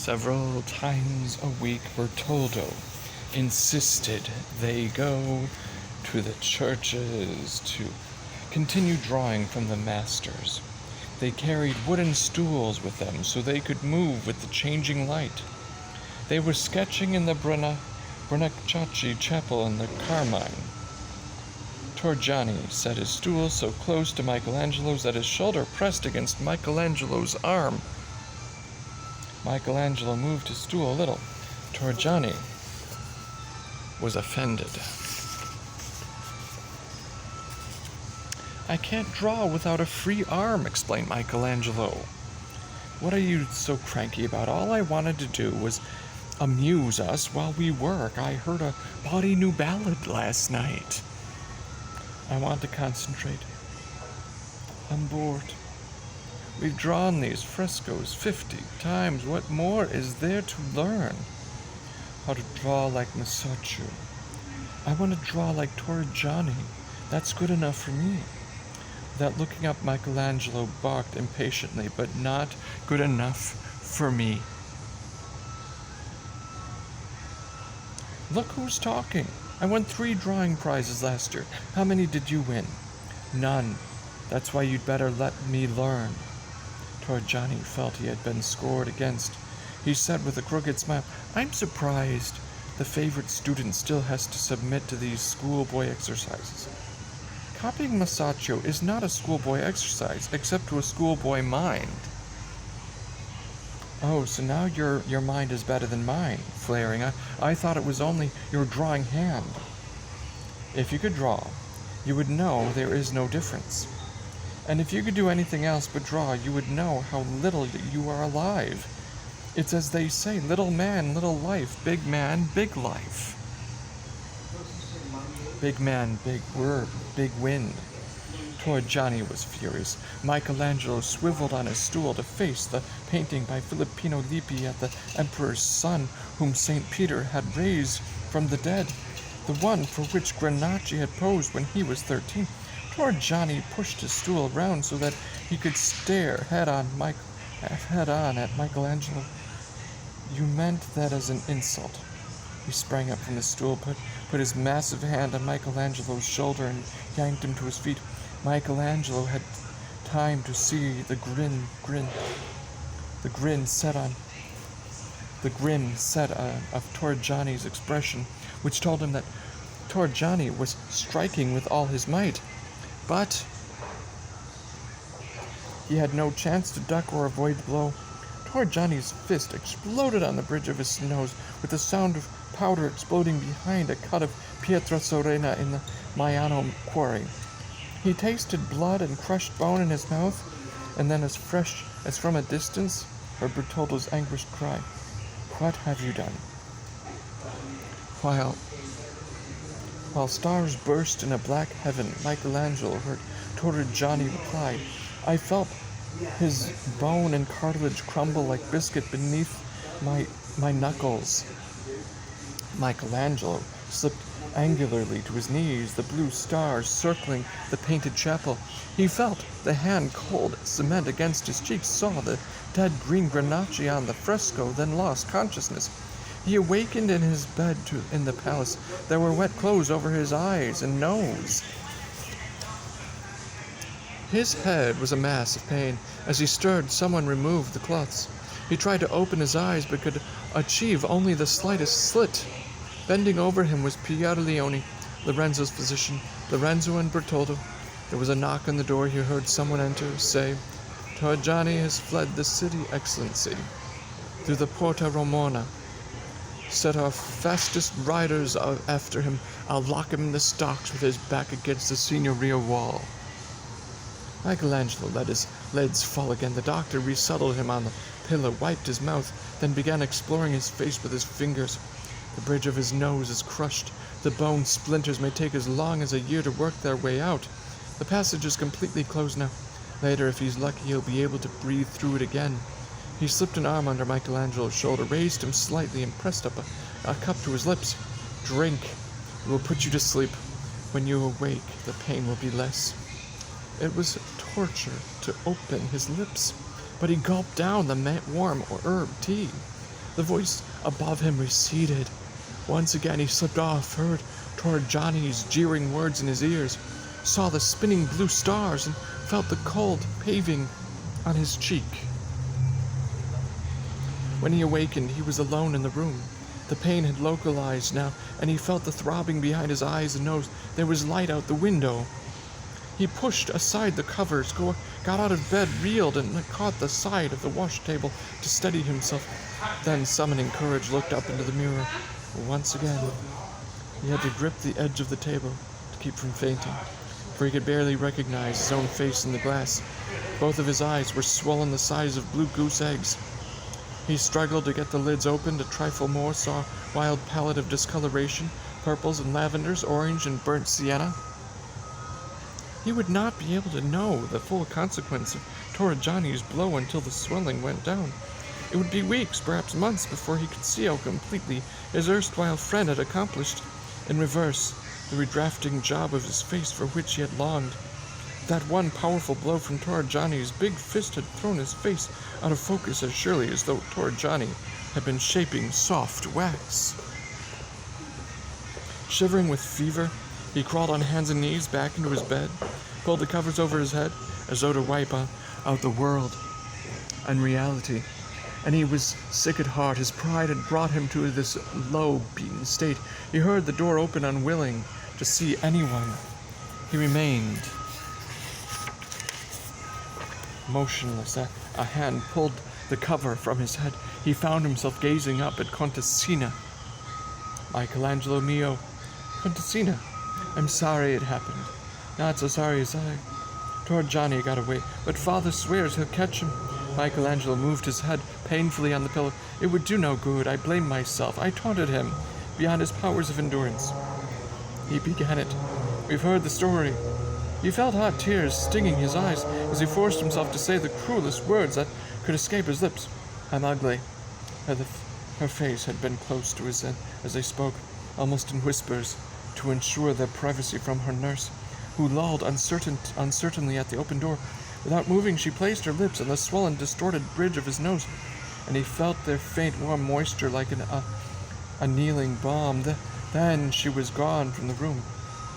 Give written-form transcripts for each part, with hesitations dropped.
Several times a week, Bertoldo insisted they go to the churches to continue drawing from the masters. They carried wooden stools with them so they could move with the changing light. They were sketching in the Brunacci Chapel in the Carmine. Torgiani set his stool so close to Michelangelo's that his shoulder pressed against Michelangelo's arm. Michelangelo moved his stool a little. Torgiani was offended. "I can't draw without a free arm," explained Michelangelo. "What are you so cranky about? All I wanted to do was amuse us while we work. I heard a bawdy new ballad last night. I want to concentrate. I'm bored. We've drawn these frescoes 50 times. What more is there to learn? How to draw like Masaccio. I want to draw like Torrigiani. That's good enough for me." Without looking up, Michelangelo barked impatiently, "But not good enough for me." "Look who's talking. I won 3 drawing prizes last year. How many did you win?" "None. That's why you'd better let me learn." Torrigiani felt he had been scored against. He said with a crooked smile, "I'm surprised the favorite student still has to submit to these schoolboy exercises. Copying Masaccio is not a schoolboy exercise, except to a schoolboy mind." "Oh, so now your mind is better than mine," flaring. I thought it was only your drawing hand." "If you could draw, you would know there is no difference. And if you could do anything else but draw, you would know how little you are alive. It's as they say, little man, little life, big man, big life. Big man, big word, big wind." Torrigiani was furious. Michelangelo swiveled on his stool to face the painting by Filippino Lippi at the Emperor's son, whom St. Peter had raised from the dead, the one for which Granacci had posed when he was 13. Torrigiani pushed his stool around so that he could stare head on at Michelangelo. "You meant that as an insult." He sprang up from the stool, put his massive hand on Michelangelo's shoulder, and yanked him to his feet. Michelangelo had time to see the grin set of Torrigiani's expression, which told him that Torrigiani was striking with all his might. But he had no chance to duck or avoid the blow. Torrigiani's fist exploded on the bridge of his nose, with the sound of powder exploding behind a cut of Pietra Sorena in the Maiano quarry. He tasted blood and crushed bone in his mouth, and then as fresh as from a distance, heard Bertoldo's anguished cry, "What have you done?" While stars burst in a black heaven, Michelangelo heard Torrigiani reply, "I felt his bone and cartilage crumble like biscuit beneath my knuckles." Michelangelo slipped angularly to his knees, the blue stars circling the painted chapel. He felt the hand cold cement against his cheeks, saw the dead green Granacci on the fresco, then lost consciousness. He awakened in his bed in the palace. There were wet clothes over his eyes and nose. His head was a mass of pain. As he stirred, someone removed the cloths. He tried to open his eyes, but could achieve only the slightest slit. Bending over him was Pier Leone, Lorenzo's physician. Lorenzo and Bertoldo. There was a knock on the door. He heard someone enter, say, "Torrigiani has fled the city, Excellency, through the Porta Romana. Set our fastest riders after him. I'll lock him in the stocks with his back against the Signoria wall." Michelangelo let his lids fall again. The doctor resettled him on the pillow, wiped his mouth, then began exploring his face with his fingers. The bridge of his nose is crushed. The bone splinters may take as long as a year to work their way out. The passage is completely closed now. Later, if he's lucky, he'll be able to breathe through it again. He slipped an arm under Michelangelo's shoulder, raised him slightly, and pressed up a cup to his lips. "Drink. It will put you to sleep. When you awake, the pain will be less." It was torture to open his lips, but he gulped down the warm herb tea. The voice above him receded. Once again he slipped off, heard Torrigiani's jeering words in his ears, saw the spinning blue stars, and felt the cold paving on his cheek. When he awakened, he was alone in the room. The pain had localized now, and he felt the throbbing behind his eyes and nose. There was light out the window. He pushed aside the covers, got out of bed, reeled, and caught the side of the wash table to steady himself. Then, summoning courage, looked up into the mirror. Once again, he had to grip the edge of the table to keep from fainting, for he could barely recognize his own face in the glass. Both of his eyes were swollen the size of blue goose eggs. He struggled to get the lids opened a trifle more, saw a wild palette of discoloration, purples and lavenders, orange and burnt sienna. He would not be able to know the full consequence of Torrigiani's blow until the swelling went down. It would be weeks, perhaps months, before he could see how completely his erstwhile friend had accomplished, in reverse, the redrafting job of his face for which he had longed. That one powerful blow from Torrigiani's big fist had thrown his face out of focus as surely as though Torrigiani had been shaping soft wax. Shivering with fever, he crawled on hands and knees back into his bed, pulled the covers over his head as though to wipe out the world and reality. And he was sick at heart. His pride had brought him to this low, beaten state. He heard the door open, unwilling to see anyone. He remained motionless. A hand pulled the cover from his head. He found himself gazing up at Contessina. Michelangelo mio, Contessina, I'm sorry it happened. Not so sorry as I. Torrigiani got away, but father swears he'll catch him. Michelangelo moved his head painfully on the pillow. It would do no good. I blame myself. I taunted him beyond his powers of endurance. He began it. We've heard the story. He felt hot tears stinging his eyes as he forced himself to say the cruelest words that could escape his lips. I'm ugly. Her face had been close to his head as they spoke, almost in whispers, to ensure their privacy from her nurse, who lolled uncertainly at the open door. Without moving, she placed her lips on the swollen, distorted bridge of his nose, and he felt their faint, warm moisture like a kneeling balm. Then she was gone from the room.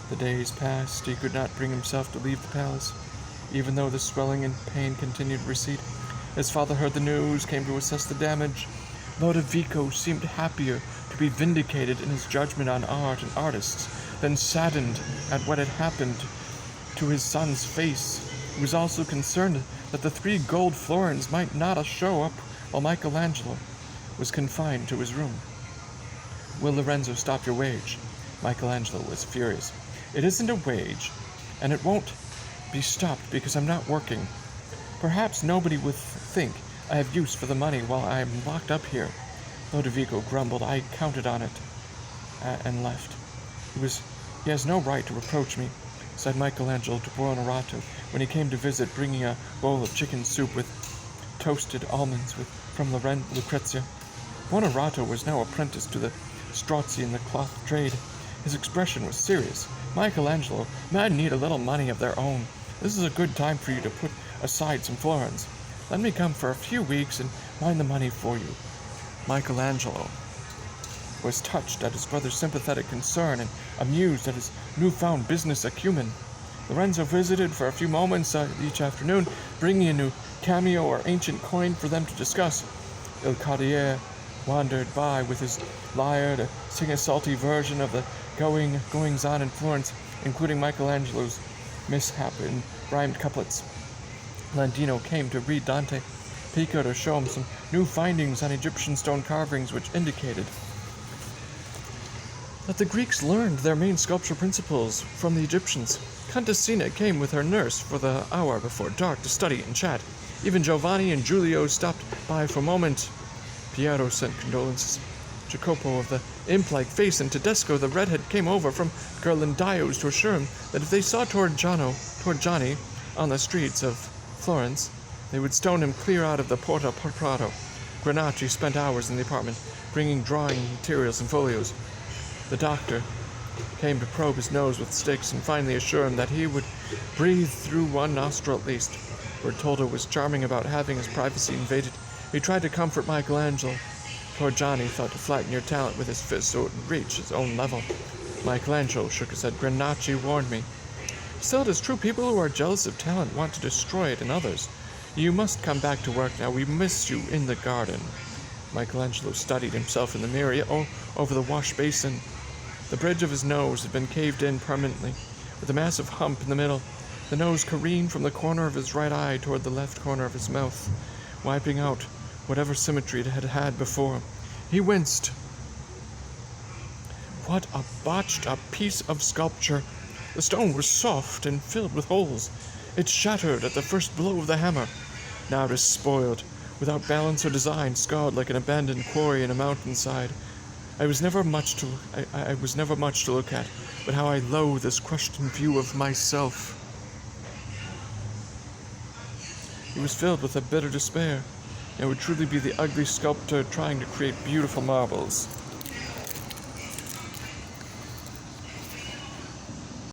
The days passed. He could not bring himself to leave the palace, even though the swelling and pain continued to recede. His father heard the news, came to assess the damage. Lodovico seemed happier to be vindicated in his judgment on art and artists than saddened at what had happened to his son's face. He was also concerned that the 3 gold florins might not show up while Michelangelo was confined to his room. Will Lorenzo stop your wage? Michelangelo was furious. It isn't a wage, and it won't be stopped because I'm not working. Perhaps nobody would think I have use for the money while I am locked up here. Lodovico grumbled. I counted on it, and left. He has no right to reproach me, said Michelangelo to Buonarrota when he came to visit, bringing a bowl of chicken soup with toasted almonds from Lucrezia. Buonarrota was now apprenticed to the Strozzi in the cloth trade. His expression was serious. Michelangelo, men need a little money of their own. This is a good time for you to put aside some florins. Let me come for a few weeks and mind the money for you. Michelangelo was touched at his brother's sympathetic concern and amused at his newfound business acumen. Lorenzo visited for a few moments each afternoon, bringing a new cameo or ancient coin for them to discuss. Il Carriere wandered by with his lyre to sing a salty version of the goings-on in Florence, including Michelangelo's mishap in rhymed couplets. Landino came to read Dante, Pico to show him some new findings on Egyptian stone carvings which indicated that the Greeks learned their main sculptural principles from the Egyptians. Contessina came with her nurse for the hour before dark to study and chat. Even Giovanni and Giulio stopped by for a moment. Piero sent condolences. Jacopo of the imp-like face and Tedesco the redhead came over from Ghirlandaio's to assure him that if they saw Torrigiani on the streets of Florence, they would stone him clear out of the Porta Prato. Granacci spent hours in the apartment, bringing drawing materials and folios. The doctor came to probe his nose with sticks and finally assure him that he would breathe through one nostril at least. Bertoldo was charming about having his privacy invaded. He tried to comfort Michelangelo, Poor Johnny thought to flatten your talent with his fist so it would reach his own level. Michelangelo shook his head. Granacci warned me. Still, it is true, people who are jealous of talent want to destroy it in others. You must come back to work now. We miss you in the garden. Michelangelo studied himself in the mirror over the wash basin. The bridge of his nose had been caved in permanently, with a massive hump in the middle. The nose careened from the corner of his right eye toward the left corner of his mouth, wiping out whatever symmetry it had had before. He winced. What a botched up piece of sculpture! The stone was soft and filled with holes. It shattered at the first blow of the hammer. Now it is spoiled, without balance or design, scarred like an abandoned quarry in a mountainside. I was never much to look at, but how I loathe this crushed in view of myself. He was filled with a bitter despair. It would truly be the ugly sculptor trying to create beautiful marbles.